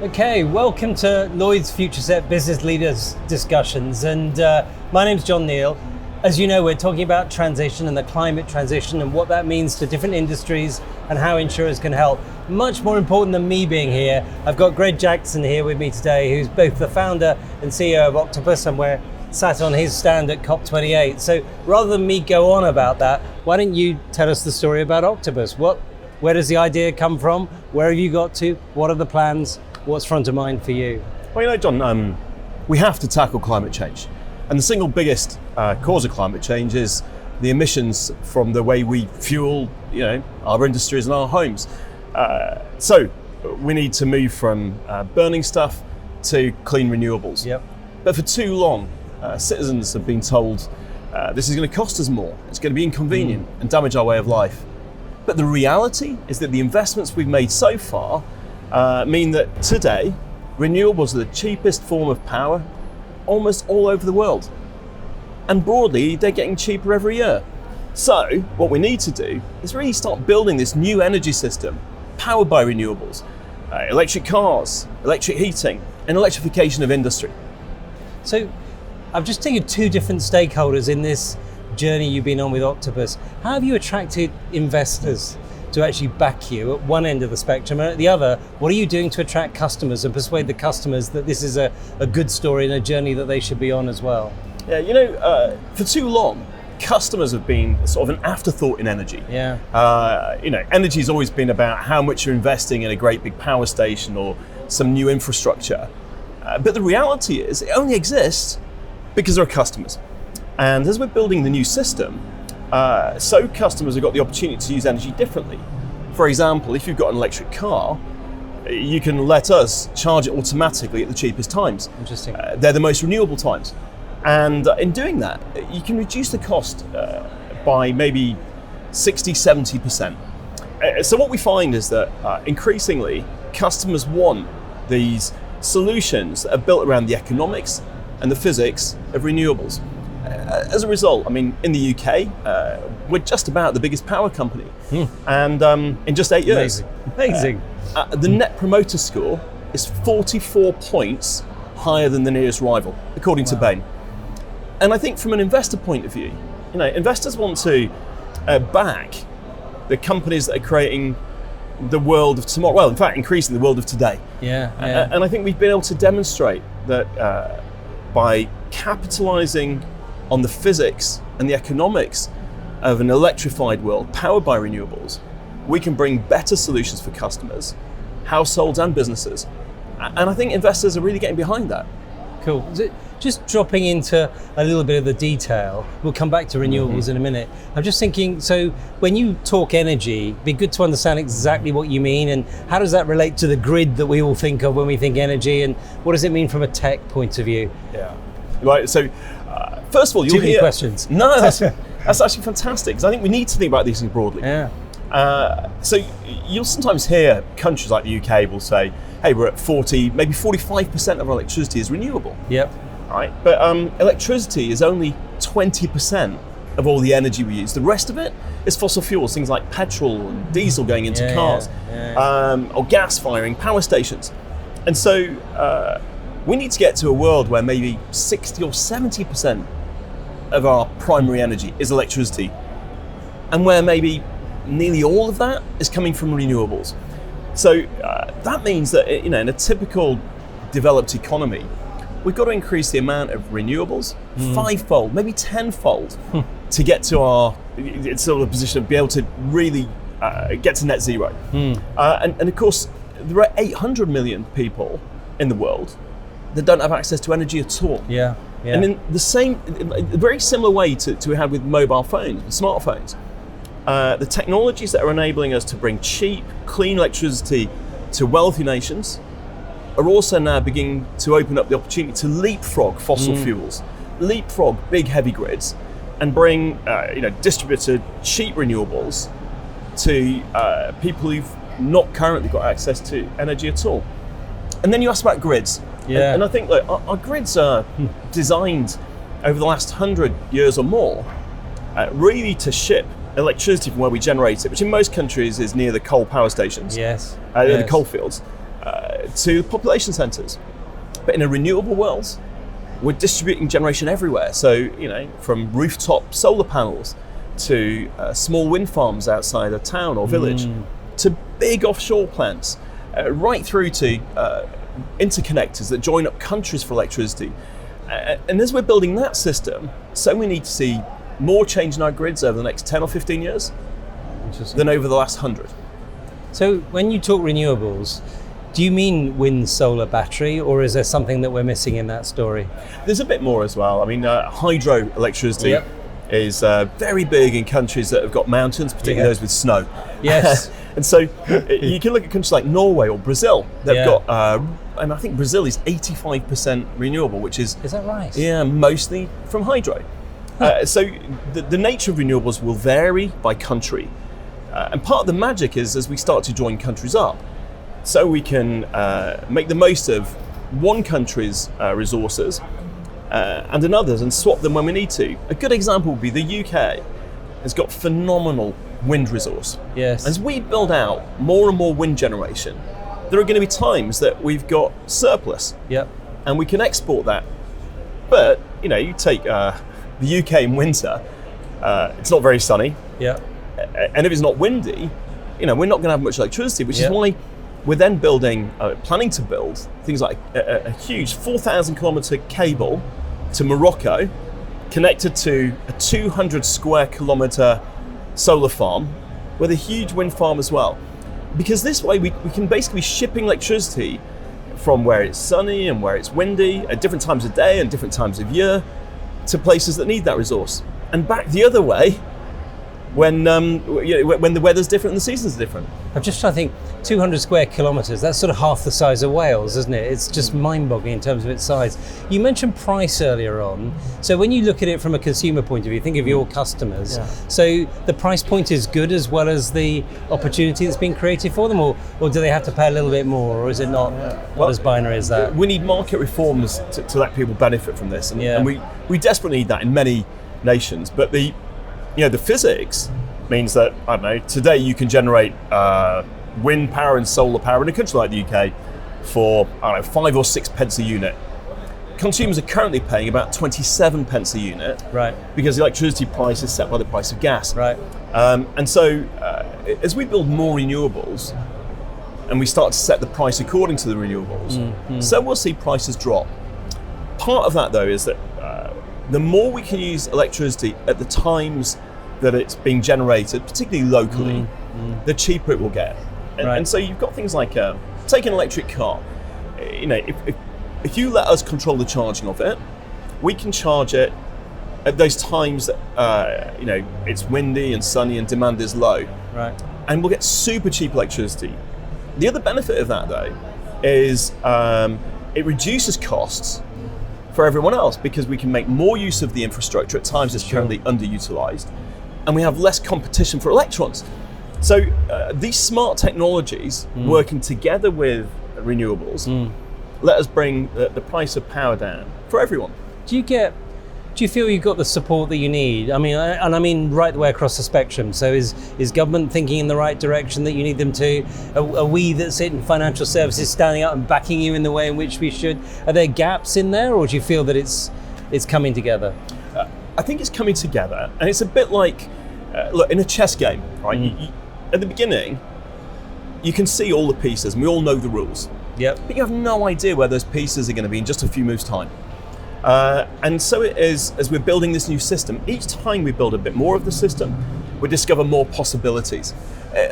Okay, welcome to Lloyd's Futureset Business Leaders Discussions, and my name's Neal. As you know, we're talking about transition and the climate transition and what that means to different industries and how insurers can help. Much more important than me being here, I've got Greg Jackson here with me today, who's both the founder and CEO of Octopus, and we're sat on his stand at COP28. So rather than me go on about that, why don't you tell us the story about Octopus? Where does the idea come from? Where have you got to? What are the plans? What's front of mind for you? Well, you know, John, we have to tackle climate change. And the single biggest cause of climate change is the emissions from the way we fuel, our industries and our homes. So we need to move from burning stuff to clean renewables. Yep. But for too long, citizens have been told this is going to cost us more, it's going to be inconvenient and damage our way of life. But the reality is that the investments we've made so far mean that today, renewables are the cheapest form of power almost all over the world. And broadly, they're getting cheaper every year. So what we need to do is really start building this new energy system powered by renewables, electric cars, electric heating, and electrification of industry. So I've just taken two different stakeholders in this journey you've been on with Octopus. How have you attracted investors to actually back you at one end of the spectrum, and at the other, what are you doing to attract customers and persuade the customers that this is a good story and a journey that they should be on as well? Yeah, for too long, customers have been sort of an afterthought in energy. Yeah. Energy's always been about how much you're investing in a great big power station or some new infrastructure. But the reality is, it only exists because there are customers. And as we're building the new system, so customers have got the opportunity to use energy differently. For example, if you've got an electric car, you can let us charge it automatically at the cheapest times. Interesting. They're the most renewable times. And in doing that, you can reduce the cost by maybe 60, 70%. So what we find is that increasingly, customers want these solutions that are built around the economics and the physics of renewables. As a result, in the UK, we're just about the biggest power company. And in just 8 years. Amazing. The net promoter score is 44 points higher than the nearest rival, according to Bain. And I think from an investor point of view, investors want to back the companies that are creating the world of tomorrow. Well, in fact, increasing the world of today. Yeah. And I think we've been able to demonstrate that by capitalizing on the physics and the economics of an electrified world powered by renewables, we can bring better solutions for customers, households and businesses. And I think investors are really getting behind that. Cool. Just dropping into a little bit of the detail, we'll come back to renewables in a minute. I'm just thinking, so when you talk energy, it'd be good to understand exactly what you mean, and how does that relate to the grid that we all think of when we think energy, and what does it mean from a tech point of view? Yeah. Right, so first of all, Too many questions. No, that's actually fantastic, because I think we need to think about these things broadly. Yeah. So you'll sometimes hear countries like the UK will say, hey, we're at 40, maybe 45% of our electricity is renewable. Yep. Right, but electricity is only 20% of all the energy we use. The rest of it is fossil fuels, things like petrol and diesel going into cars, or gas firing power stations. And so we need to get to a world where maybe 60 or 70% of our primary energy is electricity, and where maybe nearly all of that is coming from renewables. So that means that in a typical developed economy, we've got to increase the amount of renewables fivefold, maybe tenfold, to get to our sort of position of be able to really get to net zero. And of course, there are 800 million people in the world that don't have access to energy at all. Yeah. And in a very similar way to we had with mobile phones, with smartphones, the technologies that are enabling us to bring cheap, clean electricity to wealthy nations are also now beginning to open up the opportunity to leapfrog fossil fuels, leapfrog big heavy grids, and bring distributed cheap renewables to people who've not currently got access to energy at all. And then you asked about grids. Yeah. And I think our grids are designed over the last 100 years or more really to ship electricity from where we generate it, which in most countries is near the coal power stations. Yes. The coal fields. to population centres. But in a renewable world, we're distributing generation everywhere. So, from rooftop solar panels to small wind farms outside a town or village, to big offshore plants, right through to interconnectors that join up countries for electricity. And as we're building that system, so we need to see more change in our grids over the next 10 or 15 years than over the last 100. So when you talk renewables, do you mean wind, solar, battery, or is there something that we're missing in that story? There's a bit more as well. I mean, hydroelectricity is very big in countries that have got mountains, particularly those with snow. Yes. And so you can look at countries like Norway or Brazil. They've got, and I think Brazil is 85% renewable, which is... Is that right? Yeah, mostly from hydro. So the nature of renewables will vary by country. And part of the magic is as we start to join countries up, so we can make the most of one country's resources and another's and swap them when we need to. A good example would be the UK has got phenomenal wind resource. Yes. As we build out more and more wind generation, there are going to be times that we've got surplus. Yep. And we can export that. But, you take the UK in winter, it's not very sunny. Yeah. And if it's not windy, we're not going to have much electricity, which is why we're then planning to build things like a huge 4,000 kilometre cable to Morocco, connected to a 200 square kilometre solar farm with a huge wind farm as well. Because this way we can basically be shipping electricity from where it's sunny and where it's windy at different times of day and different times of year to places that need that resource. And back the other way when the weather's different and the seasons are different. I'm just trying to think, 200 square kilometres, that's sort of half the size of Wales, isn't it? It's just mind-boggling in terms of its size. You mentioned price earlier on. So when you look at it from a consumer point of view, think of your customers. Yeah. So the price point is good as well as the opportunity that's been created for them, or do they have to pay a little bit more, or is it not as binary as that? We need market reforms to let people benefit from this, and we desperately need that in many nations. But the physics means that, I don't know, today you can generate wind power and solar power in a country like the UK for, 5 or 6 pence a unit. Consumers are currently paying about 27 pence a unit, right? Because the electricity price is set by the price of gas. Right. And so as we build more renewables and we start to set the price according to the renewables, so we'll see prices drop. Part of that, though, is that the more we can use electricity at the times that it's being generated, particularly locally, the cheaper it will get. And so you've got things like, take an electric car. If you let us control the charging of it, we can charge it at those times that it's windy and sunny and demand is low. Right. And we'll get super cheap electricity. The other benefit of that, though, is it reduces costs for everyone else because we can make more use of the infrastructure at times that's currently underutilized, and we have less competition for electrons. So these smart technologies working together with renewables let us bring the price of power down for everyone. Do you feel you've got the support that you need? I mean right the way across the spectrum. So is government thinking in the right direction that you need them to? Are we that sit in financial services standing up and backing you in the way in which we should? Are there gaps in there, or do you feel that it's coming together? I think it's coming together, and it's a bit like, look, in a chess game, right? At the beginning, you can see all the pieces, and we all know the rules. Yep. But you have no idea where those pieces are going to be in just a few moves' time. And so it is, as we're building this new system, each time we build a bit more of the system, we discover more possibilities.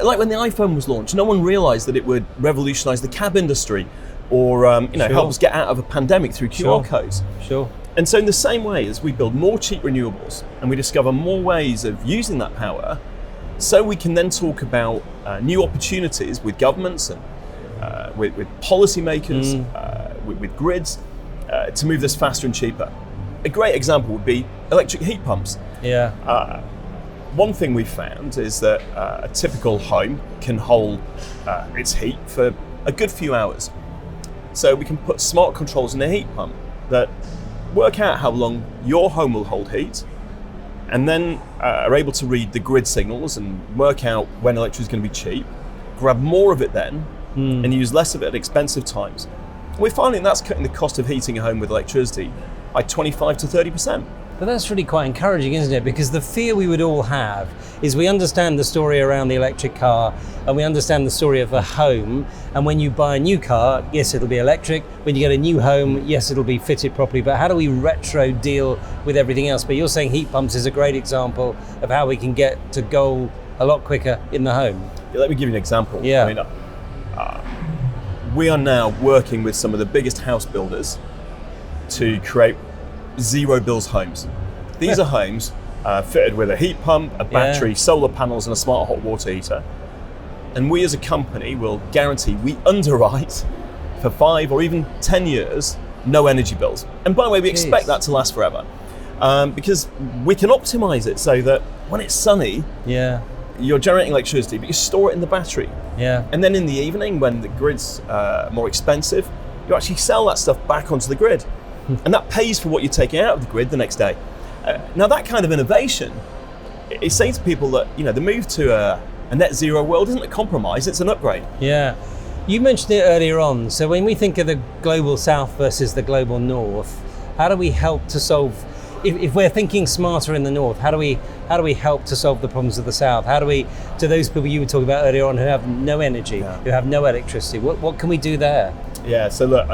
Like when the iPhone was launched, no one realized that it would revolutionize the cab industry or help us get out of a pandemic through QR codes. Sure. And so in the same way, as we build more cheap renewables and we discover more ways of using that power, so we can then talk about new opportunities with governments and with policymakers, with grids, to move this faster and cheaper. A great example would be electric heat pumps. Yeah. One thing we've found is that a typical home can hold its heat for a good few hours. So we can put smart controls in a heat pump that work out how long your home will hold heat, and then are able to read the grid signals and work out when electricity is going to be cheap, grab more of it then, and use less of it at expensive times. We're finding that's cutting the cost of heating a home with electricity by 25 to 30%. But that's really quite encouraging, isn't it? Because the fear we would all have is we understand the story around the electric car and we understand the story of a home. And when you buy a new car, yes, it'll be electric. When you get a new home, yes, it'll be fitted properly. But how do we retro deal with everything else? But you're saying heat pumps is a great example of how we can get to goal a lot quicker in the home. Yeah, let me give you an example. Yeah. I mean, we are now working with some of the biggest house builders to create zero bills homes. These are homes fitted with a heat pump, a battery, solar panels, and a smart hot water heater. And we as a company will guarantee we underwrite for 5 or even 10 years, no energy bills. And by the way, we expect that to last forever because we can optimize it so that when it's sunny, you're generating electricity, but you store it in the battery. And then in the evening, when the grid's more expensive, you actually sell that stuff back onto the grid. And that pays for what you're taking out of the grid the next day. Now that kind of innovation is saying to people that the move to a net zero world isn't a compromise, it's an upgrade. Yeah, you mentioned it earlier on. So when we think of the global south versus the global north, how do we help to solve, if we're thinking smarter in the north, how do we help to solve the problems of the south? How do we, to those people you were talking about earlier on who have no energy, who have no electricity, what can we do there? Yeah, so look,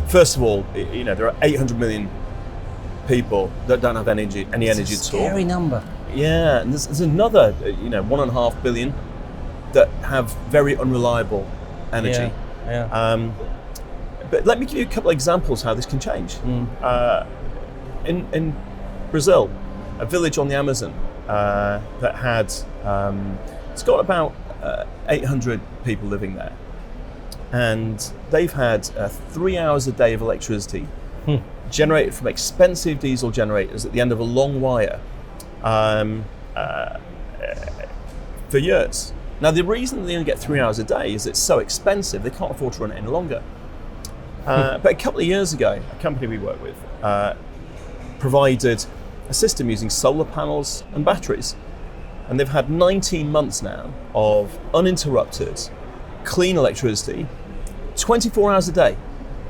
first of all, there are 800 million people that don't have any energy at all. It's a scary number. Yeah, and there's another, 1.5 billion that have very unreliable energy. But let me give you a couple of examples how this can change. In Brazil, a village on the Amazon that had, it's got about 800 people living there. And they've had 3 hours a day of electricity generated from expensive diesel generators at the end of a long wire for years. Now, the reason they only get 3 hours a day is it's so expensive, they can't afford to run it any longer. But a couple of years ago, a company we work with provided a system using solar panels and batteries. And they've had 19 months now of uninterrupted, clean electricity, 24 hours a day,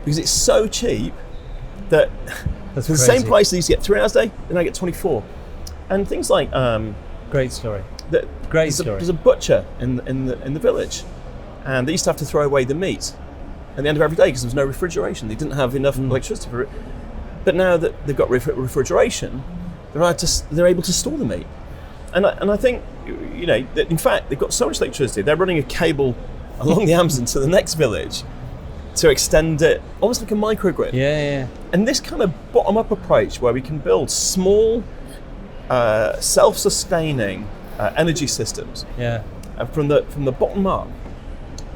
because it's so cheap that for the same price they used to get 3 hours a day, they now get 24. And things like great story. There's a butcher in the village, and they used to have to throw away the meat at the end of every day because there was no refrigeration. They didn't have enough electricity for it. But now that they've got refrigeration, they're able to store the meat. And I think that in fact they've got so much electricity, they're running a cable along the Amazon to the next village to extend it, almost like a microgrid. And this kind of bottom-up approach where we can build small, self-sustaining energy systems from the bottom up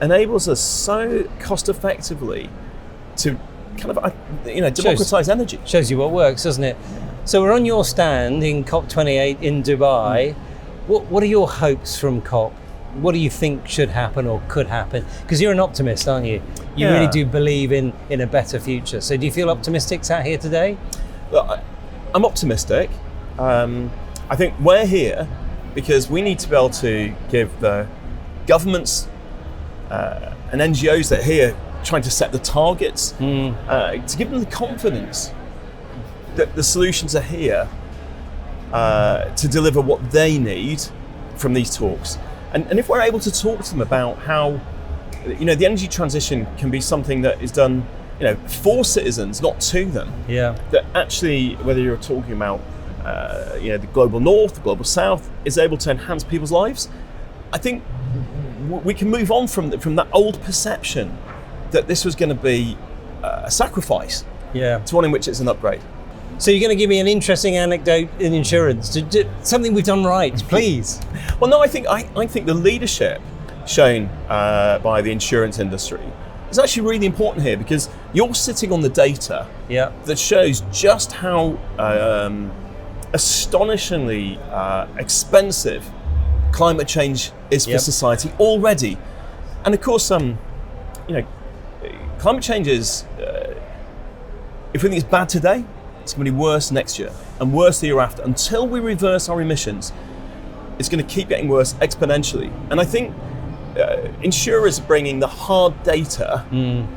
enables us so cost-effectively to kind of democratize energy. Shows you what works, doesn't it? So we're on your stand in COP28 in Dubai. What are your hopes from COP? What do you think should happen or could happen? Because you're an optimist, aren't you? You really do believe in a better future. So do you feel optimistic out here today? Look, I'm optimistic. I think we're here because we need to be able to give the governments and NGOs that are here trying to set the targets, to give them the confidence that the solutions are here to deliver what they need from these talks. And if we're able to talk to them about how the energy transition can be something that is done for citizens, not to them. That actually, whether you're talking about the global north, the global south, is able to enhance people's lives, I think we can move on from that old perception that this was going to be a sacrifice to one in which it's an upgrade. So you're going to give me an interesting anecdote in insurance, something we've done right, please. Well, no, I think the leadership shown by the insurance industry is actually really important here, because you're sitting on the data that shows just how astonishingly expensive climate change is for society already. And of course, climate change is, if we think it's bad today, it's going to be worse next year and worse the year after. Until we reverse our emissions, it's going to keep getting worse exponentially. And I think insurers are bringing the hard data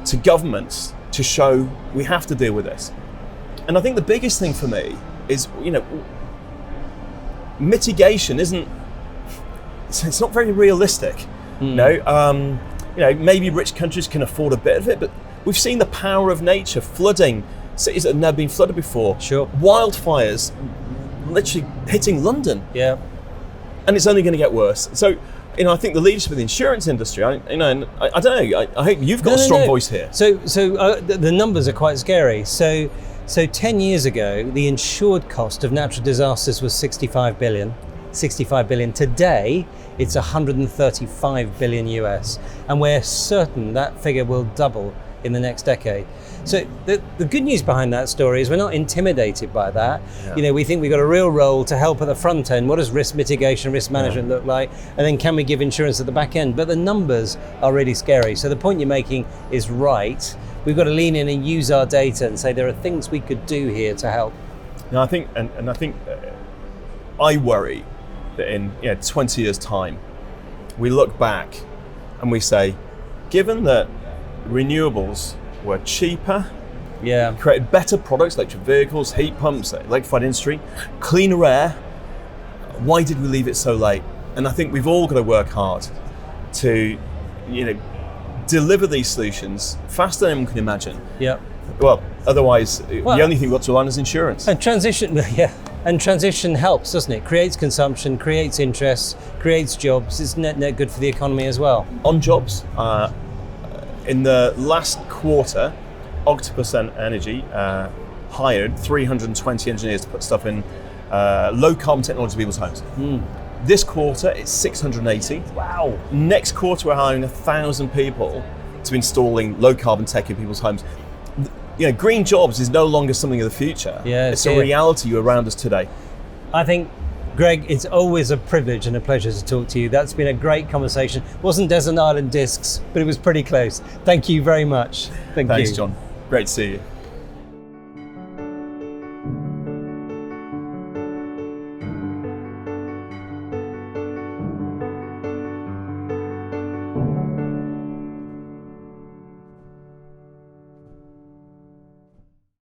to governments to show we have to deal with this. And I think the biggest thing for me is, mitigation it's not very realistic. Maybe rich countries can afford a bit of it, but we've seen the power of nature, flooding, cities that have never been flooded before. Sure. Wildfires literally hitting London. Yeah. And it's only going to get worse. So, I think the leadership of the insurance industry, I don't know, I hope you've got a strong voice here. So the numbers are quite scary. So 10 years ago, the insured cost of natural disasters was 65 billion. Today, it's 135 billion US. And we're certain that figure will double in the next decade. So the good news behind that story is we're not intimidated by that. Yeah. We think we've got a real role to help at the front end. What does risk mitigation, risk management look like? And then can we give insurance at the back end? But the numbers are really scary. So the point you're making is right. We've got to lean in and use our data and say there are things we could do here to help. Now, I think I worry that in 20 years' time, we look back and we say, given that renewables were cheaper, created better products, electric vehicles, heat pumps, electrified industry, cleaner air, why did we leave it so late? And I think we've all got to work hard to, deliver these solutions faster than anyone can imagine. Yeah. Well, otherwise, the only thing we've got to rely on is insurance. And transition helps, doesn't it? Creates consumption, creates interest, creates jobs. It's net good for the economy as well. On jobs, in the last quarter, Octopus Energy hired 320 engineers to put stuff in low carbon technology to people's homes. This quarter, it's 680. Wow. Next quarter, we're hiring 1,000 people to be installing low carbon tech in people's homes. Green jobs is no longer something of the future. Yeah, it's a reality around us today. I think, Greg, it's always a privilege and a pleasure to talk to you. That's been a great conversation. It wasn't Desert Island Discs, but it was pretty close. Thank you very much. Thanks, John. Great to see you.